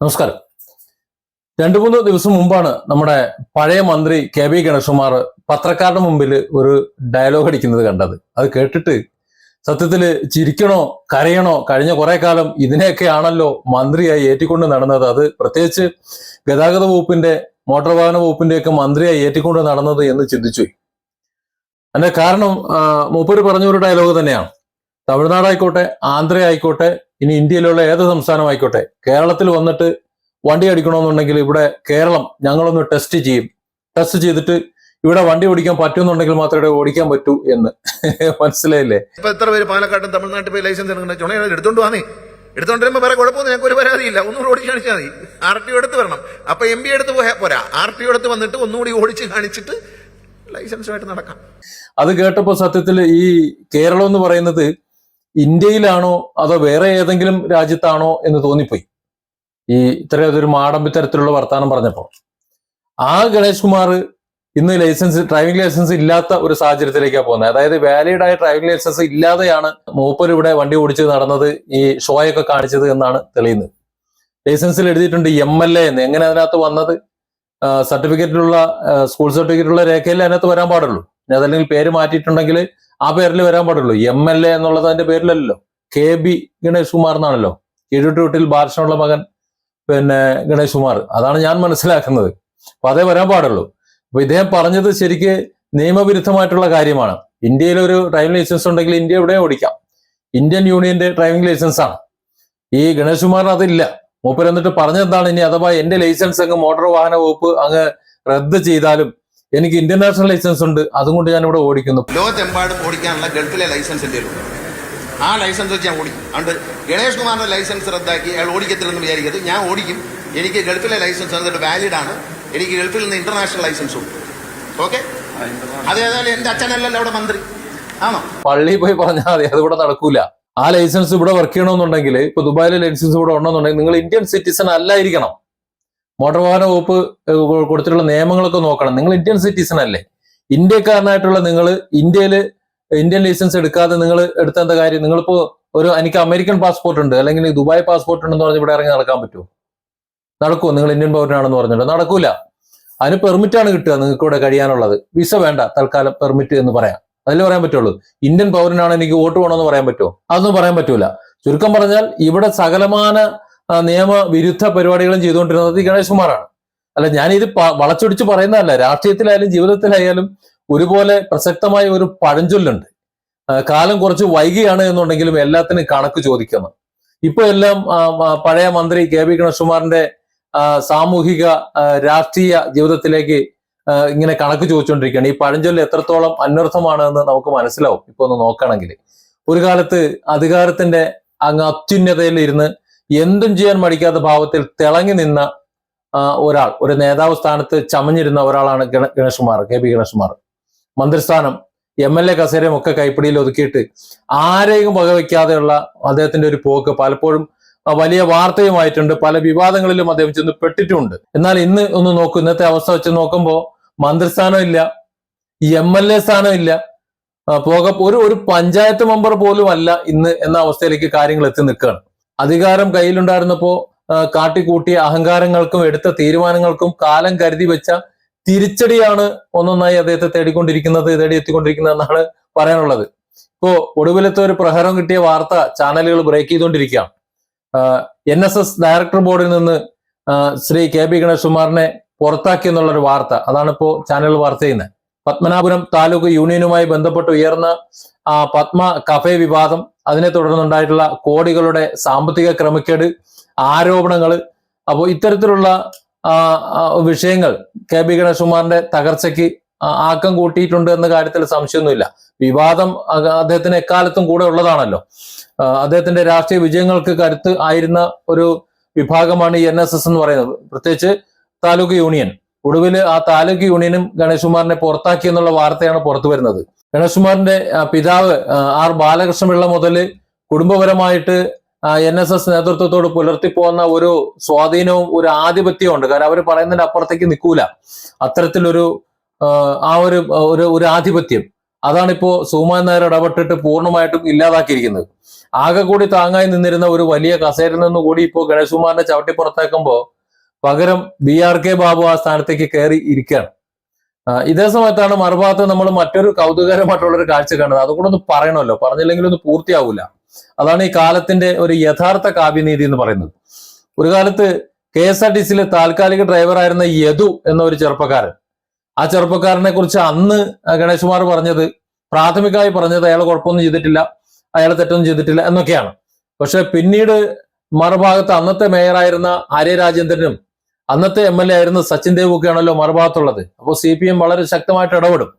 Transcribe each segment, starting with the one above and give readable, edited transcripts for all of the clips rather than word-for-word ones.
നമസ്കാരം. 2-3 ദിവസം മുമ്പാണ് നമ്മുടെ പഴയ മന്ത്രി KB ഗണേഷ്കുമാർ പത്രക്കാരുടെ മുമ്പിൽ ഒരു ഡയലോഗ് അടിക്കുന്നത് കണ്ടത്. അത് കേട്ടിട്ട് സത്യത്തില് ചിരിക്കണോ കരയണോ? കഴിഞ്ഞ കുറെ കാലം ഇതിനെയൊക്കെയാണല്ലോ മന്ത്രിയായി ഏറ്റിക്കൊണ്ട് നടന്നത്. അത് പ്രത്യേകിച്ച് ഗതാഗത വകുപ്പിന്റെ മോട്ടോർ വാഹന വകുപ്പിന്റെയൊക്കെ മന്ത്രിയായി ഏറ്റിക്കൊണ്ട് നടന്നത് എന്ന് ചിന്തിച്ചു. അതിന്റെ കാരണം മൂപ്പര് പറഞ്ഞ ഒരു ഡയലോഗ് തന്നെയാണ്. തമിഴ്നാടായിക്കോട്ടെ, ആന്ധ്ര ആയിക്കോട്ടെ, ഇനി ഇന്ത്യയിലുള്ള ഏത് സംസ്ഥാനമായിക്കോട്ടെ, കേരളത്തിൽ വന്നിട്ട് വണ്ടി അടിക്കണമെന്നുണ്ടെങ്കിൽ ഇവിടെ കേരളം ഞങ്ങളൊന്ന് ടെസ്റ്റ് ചെയ്യും. ടെസ്റ്റ് ചെയ്തിട്ട് ഇവിടെ വണ്ടി ഓടിക്കാൻ പറ്റുമെന്നുണ്ടെങ്കിൽ മാത്രമേ ഓടിക്കാൻ പറ്റൂ എന്ന്. മനസ്സിലായില്ലേ? ഇപ്പൊ എത്ര പേര് പാലക്കാട്ടും തമിഴ്നാട്ടിൽ പോയി ലൈസൻസ് എടുത്തോണ്ട് വന്നേ. എടുത്തോണ്ട് വരുമ്പോ വേറെ കുഴപ്പമൊന്നും ഞങ്ങൾക്ക് ഒരു പരാതിയില്ല. ഒന്നുകൂടി ഓടിച്ച് കാണിച്ചാൽ മതി. RTO എടുത്ത് വരണം. അപ്പൊ MP എടുത്ത് പോയാൽ പോരാ, RTO എടുത്ത് വന്നിട്ട് ഒന്നുകൂടി ഓടിച്ച് കാണിച്ചിട്ട് ലൈസൻസുമായിട്ട് നടക്കാം. അത് കേട്ടപ്പോ സത്യത്തിൽ ഈ കേരളം എന്ന് പറയുന്നത് ഇന്ത്യയിലാണോ അതോ വേറെ ഏതെങ്കിലും രാജ്യത്താണോ എന്ന് തോന്നിപ്പോയി. ഈ ഇത്രയൊരു മാടമ്പിത്തരത്തിലുള്ള വർത്താനം പറഞ്ഞപ്പോ ആ ഗണേഷ് കുമാർ ഇന്ന് ഡ്രൈവിംഗ് ലൈസൻസ് ഇല്ലാത്ത ഒരു സാഹചര്യത്തിലേക്കാണ് പോകുന്നത്. അതായത് വാലിഡ് ആയ ഡ്രൈവിംഗ് ലൈസൻസ് ഇല്ലാതെയാണ് മൂപ്പർ ഇവിടെ വണ്ടി ഓടിച്ച് നടന്നത്, ഈ ഷോയൊക്കെ കാണിച്ചത് എന്നാണ് തെളിയുന്നത്. ലൈസൻസിൽ എഴുതിയിട്ടുണ്ട് MLA എന്ന്. എങ്ങനെ അതിനകത്ത് വന്നത്? സർട്ടിഫിക്കറ്റിലുള്ള സ്കൂൾ സർട്ടിഫിക്കറ്റിലുള്ള രേഖയിൽ അതിനകത്ത് വരാൻ പാടുള്ളൂ. അതല്ലെങ്കിൽ പേര് മാറ്റിയിട്ടുണ്ടെങ്കിൽ ആ പേരിൽ വരാൻ പാടുള്ളൂ. MLA എന്നുള്ളത് അതിന്റെ പേരിലല്ലോ. KB ഗണേഷ് കുമാർ എന്നാണല്ലോ. കീഴൂട്ട് വീട്ടിൽ ബാലകൃഷ്ണനുള്ള മകൻ ഗണേഷ് കുമാർ. അതാണ് ഞാൻ മനസ്സിലാക്കുന്നത്. അപ്പൊ അതേ വരാൻ പാടുള്ളൂ. അപ്പൊ ഇദ്ദേഹം പറഞ്ഞത് ശരിക്ക് നിയമവിരുദ്ധമായിട്ടുള്ള കാര്യമാണ്. ഇന്ത്യയിൽ ഒരു ഡ്രൈവിംഗ് ലൈസൻസ് ഉണ്ടെങ്കിൽ ഇന്ത്യ എവിടെയും ഓടിക്കാം. ഇന്ത്യൻ യൂണിയന്റെ ഡ്രൈവിംഗ് ലൈസൻസ് ആണ്. ഈ ഗണേഷ് കുമാറിന് അതില്ല. മൂപ്പർ എന്നിട്ട് പറഞ്ഞെന്താണ്, ഇനി അഥവാ എന്റെ ലൈസൻസ് അങ്ങ് മോട്ടോർ വാഹന വകുപ്പ് അങ്ങ് റദ്ദ് ചെയ്താലും എനിക്ക് ഇന്റർനാഷണൽ ലൈസൻസ് ഉണ്ട്, അതുകൊണ്ട് ഞാൻ ഇവിടെ ഓടിക്കുന്നു. ലോകത്തെമ്പാടും ഓടിക്കാനുള്ള ഗൾഫിലെ ലൈസൻസ് ഇന്ത്യയിലുണ്ട്. ആ ലൈസൻസ് വെച്ച് ഞാൻ ഓടിക്കും. അതുകൊണ്ട് ഗണേഷ് കുമാറിന്റെ ലൈസൻസ് റദ്ദാക്കി അയാൾ ഓടിക്കത്തില്ലെന്ന് വിചാരിക്കരുത്. ഞാൻ ഓടിക്കും. എനിക്ക് ഗൾഫിലെ ലൈസൻസ് എന്നിട്ട് വാലിഡ് ആണ്. എനിക്ക് ഗൾഫിൽ നിന്ന് ഇന്റർനാഷണൽ ലൈസൻസ് ഉണ്ട്. ഓക്കെ, അതേതായാലും എന്റെ അച്ഛനല്ലല്ലോ അവിടെ മന്ത്രി ആണോ? പള്ളിയിൽ പോയി പറഞ്ഞാൽ മതി, അതിവിടെ നടക്കൂല. ആ ലൈസൻസ് ഇവിടെ വർക്ക് ചെയ്യണമെന്നുണ്ടെങ്കിൽ, ഇപ്പൊ ദുബായിലെ ലൈസൻസ് ഇവിടെ ഉണ്ടെന്നുണ്ടെങ്കിൽ നിങ്ങൾ ഇന്ത്യൻ സിറ്റിസൺ അല്ലായിരിക്കണം. മോട്ടോർ വാഹന വകുപ്പ് കൊടുത്തിട്ടുള്ള നിയമങ്ങളൊക്കെ നോക്കണം. നിങ്ങൾ ഇന്ത്യൻ സിറ്റിസൺ അല്ലേ? ഇന്ത്യക്കാരനായിട്ടുള്ള നിങ്ങൾ ഇന്ത്യൻ ലൈസൻസ് എടുക്കാതെ നിങ്ങൾ എടുത്ത എന്താ കാര്യം? നിങ്ങളിപ്പോ എനിക്ക് അമേരിക്കൻ പാസ്പോർട്ട് ഉണ്ട് അല്ലെങ്കിൽ ദുബായ് പാസ്പോർട്ട് ഉണ്ടെന്ന് പറഞ്ഞ് ഇവിടെ ഇറങ്ങി നടക്കാൻ പറ്റുമോ? നടക്കുമോ? നിങ്ങൾ ഇന്ത്യൻ പൗരനാണെന്ന് പറഞ്ഞിട്ട് നടക്കൂല. അതിന് പെർമിറ്റാണ് കിട്ടുക നിങ്ങൾക്ക് ഇവിടെ കഴിയാനുള്ളത്. വിസ വേണ്ട, തൽക്കാലം പെർമിറ്റ് എന്ന് പറയാം. അതിൽ പറയാൻ പറ്റുള്ളൂ. ഇന്ത്യൻ പൗരനാണ്, എനിക്ക് വോട്ട് വേണമെന്ന് പറയാൻ പറ്റുമോ? അതൊന്നും പറയാൻ പറ്റൂല. ചുരുക്കം പറഞ്ഞാൽ ഇവിടെ സകലമാന നിയമവിരുദ്ധ പരിപാടികളും ചെയ്തുകൊണ്ടിരുന്നത് ഈ ഗണേഷ് കുമാറാണ്. അല്ല, ഞാനിത് വളച്ചൊടിച്ച് പറയുന്നതല്ല. രാഷ്ട്രീയത്തിലായാലും ജീവിതത്തിലായാലും ഒരുപോലെ പ്രസക്തമായ ഒരു പഴഞ്ചൊല്ലുണ്ട്. കാലം കുറച്ച് വൈകിയാണ് എന്നുണ്ടെങ്കിലും എല്ലാത്തിനും കണക്ക് ചോദിക്കണം. ഇപ്പൊ എല്ലാം പഴയ മന്ത്രി KB ഗണേഷ് കുമാറിന്റെ സാമൂഹിക രാഷ്ട്രീയ ജീവിതത്തിലേക്ക് ഇങ്ങനെ കണക്ക് ചോദിച്ചുകൊണ്ടിരിക്കുകയാണ്. ഈ പഴഞ്ചൊല്ല് എത്രത്തോളം അന്വർത്ഥമാണ് എന്ന് നമുക്ക് മനസ്സിലാവും ഇപ്പൊ ഒന്ന് നോക്കുകയാണെങ്കിൽ. ഒരു കാലത്ത് അധികാരത്തിന്റെ അങ്ങ് അത്യുന്നതയിൽ ഇരുന്ന് എന്തും ചെയ്യാൻ മടിക്കാത്ത ഭാവത്തിൽ തിളങ്ങി നിന്ന ഒരു നേതാവ് സ്ഥാനത്ത് ചമഞ്ഞിരുന്ന ഒരാളാണ് ഗണേഷ് കുമാർ, KB ഗണേഷ് കുമാർ. മന്ത്രിസ്ഥാനം, MLA കസേരയും ഒക്കെ കൈപ്പിടിയിൽ ഒതുക്കിയിട്ട് ആരെയും വകവയ്ക്കാതെയുള്ള അദ്ദേഹത്തിന്റെ ഒരു പോക്ക് പലപ്പോഴും വലിയ വാർത്തയുമായിട്ടുണ്ട്. പല വിവാദങ്ങളിലും അദ്ദേഹം ചെന്ന് പെട്ടിട്ടുണ്ട്. എന്നാൽ ഇന്ന് ഒന്ന് നോക്കൂ, ഇന്നത്തെ അവസ്ഥ വെച്ച് നോക്കുമ്പോൾ മന്ത്രിസ്ഥാനം ഇല്ല, MLA സ്ഥാനം ഇല്ല, ഒരു പഞ്ചായത്ത് മെമ്പർ പോലും അല്ല ഇന്ന് എന്ന അവസ്ഥയിലേക്ക് കാര്യങ്ങൾ എത്തി നിൽക്കുകയാണ്. അധികാരം കയ്യിലുണ്ടായിരുന്നപ്പോ കാട്ടിക്കൂട്ടിയ അഹങ്കാരങ്ങൾക്കും എടുത്ത തീരുമാനങ്ങൾക്കും കാലം കരുതി വെച്ച തിരിച്ചടിയാണ് ഒന്നൊന്നായി അദ്ദേഹത്തെ തേടിയെത്തിക്കൊണ്ടിരിക്കുന്നത് എന്നാണ് പറയാനുള്ളത്. ഇപ്പോ ഒടുവിലത്തെ ഒരു പ്രഹരം കിട്ടിയ വാർത്ത ചാനലുകൾ ബ്രേക്ക് ചെയ്തുകൊണ്ടിരിക്കുകയാണ്. NSS ഡയറക്ടർ ബോർഡിൽ നിന്ന് ശ്രീ KB ഗണേഷ് കുമാറിനെ പുറത്താക്കി എന്നുള്ളൊരു വാർത്ത. അതാണ് ഇപ്പോ ചാനലുകൾ വാർത്ത ചെയ്യുന്നത്. പത്മനാഭപുരം താലൂക്ക് യൂണിയനുമായി ബന്ധപ്പെട്ട് ഉയർന്ന പത്മ കഫേ വിവാദം, അതിനെ തുടർന്നുണ്ടായിട്ടുള്ള കോടികളുടെ സാമ്പത്തിക ക്രമക്കേട് ആരോപണങ്ങൾ, അപ്പോൾ ഇത്തരത്തിലുള്ള വിഷയങ്ങൾ KB ഗണേഷ് കുമാറിന്റെ തകർച്ചയ്ക്ക് ആക്കം കൂട്ടിയിട്ടുണ്ട് എന്ന കാര്യത്തിൽ സംശയമൊന്നുമില്ല. വിവാദം അദ്ദേഹത്തിന് എക്കാലത്തും കൂടെ ഉള്ളതാണല്ലോ. അദ്ദേഹത്തിന്റെ രാഷ്ട്രീയ വിജയങ്ങൾക്ക് കരുത്ത് ആയിരുന്ന ഒരു വിഭാഗമാണ് ഈ NSS എന്ന് പറയുന്നത്, പ്രത്യേകിച്ച് താലൂക്ക് യൂണിയൻ. ഒടുവിൽ ആ താലൂക്ക് യൂണിയനും ഗണേഷ് കുമാറിനെ പുറത്താക്കി എന്നുള്ള വാർത്തയാണ് പുറത്തു വരുന്നത്. ഗണേഷ് കുമാറിന്റെ പിതാവ് R ബാലകൃഷ്ണപിള്ള മുതൽ കുടുംബപരമായിട്ട് NSS നേതൃത്വത്തോട് പുലർത്തിപ്പോകുന്ന ഒരു സ്വാധീനവും ഒരു ആധിപത്യവും ഉണ്ട്. കാരണം അവർ പറയുന്നതിന്റെ അപ്പുറത്തേക്ക് നിൽക്കൂല. അത്തരത്തിലൊരു ഒരു ആധിപത്യം അതാണിപ്പോ സുകുമാരൻ നായർ ഇടപെട്ടിട്ട് പൂർണ്ണമായിട്ടും ഇല്ലാതാക്കിയിരിക്കുന്നത്. ആകെ കൂടി താങ്ങായി നിന്നിരുന്ന ഒരു വലിയ കസേരയിൽ നിന്ന് കൂടി ഇപ്പോൾ ഗണേഷ് കുമാറിനെ ചവിട്ടി പുറത്താക്കുമ്പോ പകരം BRK ബാബു ആ സ്ഥാനത്തേക്ക് കയറി ഇരിക്കുകയാണ്. ഇതേ സമയത്താണ് മറുഭാഗത്ത് നമ്മൾ മറ്റൊരു കൗതുകകരമായിട്ടുള്ള ഒരു കാഴ്ച കാണുന്നത്. അതുകൂടെ ഒന്ന് പറയണമല്ലോ, പറഞ്ഞില്ലെങ്കിൽ ഒന്ന് പൂർത്തിയാവൂല. അതാണ് ഈ കാലത്തിന്റെ ഒരു യഥാർത്ഥ കാവ്യനീതി എന്ന് പറയുന്നത്. ഒരു കാലത്ത് KSRTCയിലെ താൽക്കാലിക ഡ്രൈവറായിരുന്ന യദു എന്ന ഒരു ചെറുപ്പക്കാരൻ, ആ ചെറുപ്പക്കാരനെ കുറിച്ച് അന്ന് ഗണേഷ് കുമാർ പറഞ്ഞത്, പ്രാഥമികമായി പറഞ്ഞത് അയാൾ കുഴപ്പമൊന്നും ചെയ്തിട്ടില്ല, അയാൾ തെറ്റൊന്നും ചെയ്തിട്ടില്ല എന്നൊക്കെയാണ്. പക്ഷെ പിന്നീട് മറുഭാഗത്ത് അന്നത്തെ മേയറായിരുന്ന ആര്യ രാജേന്ദ്രനും അന്നത്തെ MLA ആയിരുന്ന സച്ചിൻ ദേവ് ഒക്കെയാണല്ലോ മറുഭാഗത്തുള്ളത്. അപ്പോൾ CPM വളരെ ശക്തമായിട്ട് ഇടപെടും.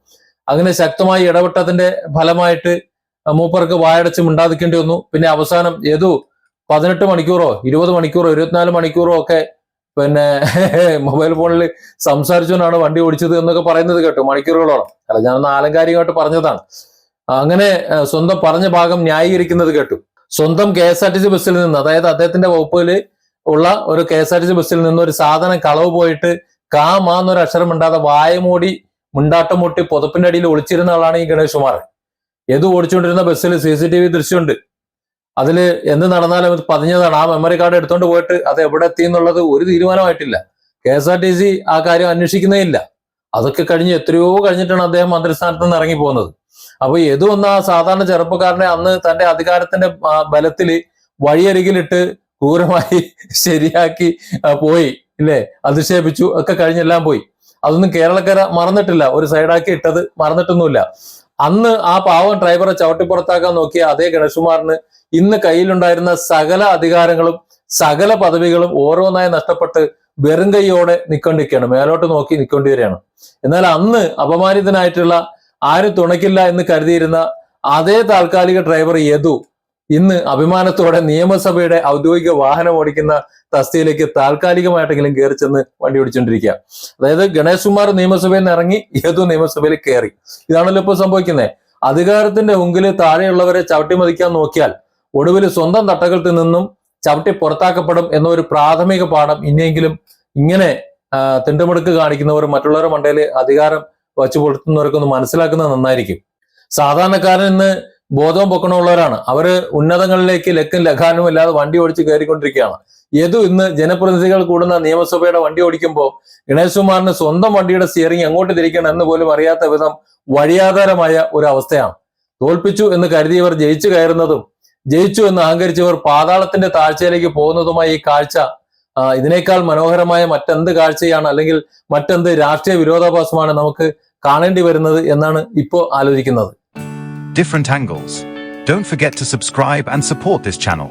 അങ്ങനെ ശക്തമായി ഇടപെട്ടതിന്റെ ഫലമായിട്ട് മൂപ്പർക്ക് വായടച്ച് മിണ്ടാതിക്കേണ്ടി വന്നു. പിന്നെ അവസാനം ഏതോ 18 മണിക്കൂറോ 20 മണിക്കൂറോ 24 മണിക്കൂറോ ഒക്കെ പിന്നെ മൊബൈൽ ഫോണിൽ സംസാരിച്ചുകൊണ്ടാണ് വണ്ടി ഓടിച്ചത് എന്നൊക്കെ പറയുന്നത് കേട്ടു, മണിക്കൂറുകളോളം. അല്ല, ഞാനൊന്ന് ആലങ്കാരികമായിട്ട് പറഞ്ഞതാണ്. അങ്ങനെ സ്വന്തം പറഞ്ഞ ഭാഗം ന്യായീകരിക്കുന്നത് കേട്ടു. സ്വന്തം KSRTC ബസ്സിൽ നിന്ന്, അതായത് അദ്ദേഹത്തിന്റെ വകുപ്പിൽ ഉള്ള ഒരു KSRTC ബസ്സിൽ നിന്ന് ഒരു സാധനം കളവ് പോയിട്ട് എന്നൊരു അക്ഷരം മിണ്ടാതെ വായമൂടി മുണ്ടാട്ടം മുട്ടി പുതപ്പിന്റെ അടിയിൽ ഒളിച്ചിരുന്ന ആളാണ് ഈ ഗണേഷ് കുമാർ. ഏത് ഓടിച്ചുകൊണ്ടിരുന്ന ബസ്സിൽ CCTV ദൃശ്യമുണ്ട്. അതിൽ എന്ത് നടന്നാലും അത് പതിഞ്ഞതാണ്. ആ മെമ്മറി കാർഡ് എടുത്തോണ്ട് പോയിട്ട് അത് എവിടെ എത്തി എന്നുള്ളത് ഒരു തീരുമാനമായിട്ടില്ല. KSRTC ആ കാര്യം അന്വേഷിക്കുന്നേ ഇല്ല. അതൊക്കെ കഴിഞ്ഞ് എത്രയോ കഴിഞ്ഞിട്ടാണ് അദ്ദേഹം മന്ത്രിസ്ഥാനത്ത് നിന്ന് ഇറങ്ങി പോകുന്നത്. അപ്പൊ ഏതു വന്ന ആ സാധാരണ ചെറുപ്പക്കാരനെ അന്ന് തന്റെ അധികാരത്തിന്റെ ബലത്തിൽ വഴിയരികിലിട്ട് ക്രൂരമായി ശരിയാക്കി പോയി, ഇല്ലേ, അധിക്ഷേപിച്ചു, ഒക്കെ കഴിഞ്ഞെല്ലാം പോയി. അതൊന്നും കേരളക്കര മറന്നിട്ടില്ല. ഒരു സൈഡാക്കി ഇട്ടത് മറന്നിട്ടൊന്നുമില്ല. അന്ന് ആ പാവം ഡ്രൈവറെ ചവിട്ടി പുറത്താക്കാൻ നോക്കിയ അതേ ഗണേഷ് കുമാറിന് ഇന്ന് കയ്യിലുണ്ടായിരുന്ന സകല അധികാരങ്ങളും സകല പദവികളും ഓരോന്നായി നഷ്ടപ്പെട്ട് വെറും കൈയോടെ നിൽക്കൊണ്ടിരിക്കുകയാണ്, മേലോട്ട് നോക്കി നിൽക്കേണ്ടി വരികയാണ്. എന്നാൽ അന്ന് അപമാനിതനായിട്ടുള്ള ആരും തുണയ്ക്കില്ല എന്ന് കരുതിയിരുന്ന അതേ താൽക്കാലിക ഡ്രൈവർ യദു ഇന്ന് അഭിമാനത്തോടെ നിയമസഭയുടെ ഔദ്യോഗിക വാഹനം ഓടിക്കുന്ന തസ്തിയിലേക്ക് താൽക്കാലികമായിട്ടെങ്കിലും കയറി ചെന്ന് വണ്ടി ഓടിച്ചുകൊണ്ടിരിക്കുക. അതായത് ഗണേഷ് കുമാർ നിയമസഭയിൽ നിന്ന് ഇറങ്ങി, യദു നിയമസഭയിൽ കയറി. ഇതാണല്ലോ ഇപ്പോൾ സംഭവിക്കുന്നത്. അധികാരത്തിന്റെ മുമ്പില് താഴെയുള്ളവരെ ചവിട്ടി മതിക്കാൻ നോക്കിയാൽ ഒടുവിൽ സ്വന്തം തട്ടകത്തിൽ നിന്നും ചവിട്ടി പുറത്താക്കപ്പെടും എന്നൊരു പ്രാഥമിക പാഠം ഇനിയെങ്കിലും ഇങ്ങനെ തിണ്ടുമുടുക്ക് കാണിക്കുന്നവർ മറ്റുള്ളവരുടെ മണ്ടയിൽ അധികാരം വച്ചു കൊടുക്കുന്നവർക്കൊന്ന് മനസ്സിലാക്കുന്നത് നന്നായിരിക്കും. സാധാരണക്കാരൻ ഇന്ന് ബോധവും പൊക്കണമുള്ളവരാണ്. അവര് ഉന്നതങ്ങളിലേക്ക് ലക്കും ലഖാനും ഇല്ലാതെ വണ്ടി ഓടിച്ച് കയറിക്കൊണ്ടിരിക്കുകയാണ്. യദു ഇന്ന് ജനപ്രതിനിധികൾ കൂടുന്ന നിയമസഭയുടെ വണ്ടി ഓടിക്കുമ്പോൾ ഗണേഷ് കുമാറിന് സ്വന്തം വണ്ടിയുടെ സ്റ്റിയറിംഗ് എങ്ങോട്ട് തിരിക്കണം എന്ന് പോലും അറിയാത്ത വിധം വഴിയാധാരമായ ഒരു അവസ്ഥയാണ്. തോൽപ്പിച്ചു എന്ന് കരുതിയവർ ജയിച്ചു കയറുന്നതും ജയിച്ചു എന്ന് അഹങ്കരിച്ചവർ പാതാളത്തിന്റെ താഴ്ചയിലേക്ക് പോകുന്നതുമായ ഈ കാഴ്ച ഇതിനേക്കാൾ മനോഹരമായ മറ്റെന്ത് കാഴ്ചയാണ്, അല്ലെങ്കിൽ മറ്റെന്ത് രാഷ്ട്രീയ വിരോധാഭാസമാണ് നമുക്ക് കാണേണ്ടി വരുന്നത് എന്നാണ് ഇപ്പോൾ ആലോചിക്കുന്നത്. Different angles. Don't forget to subscribe and support this channel.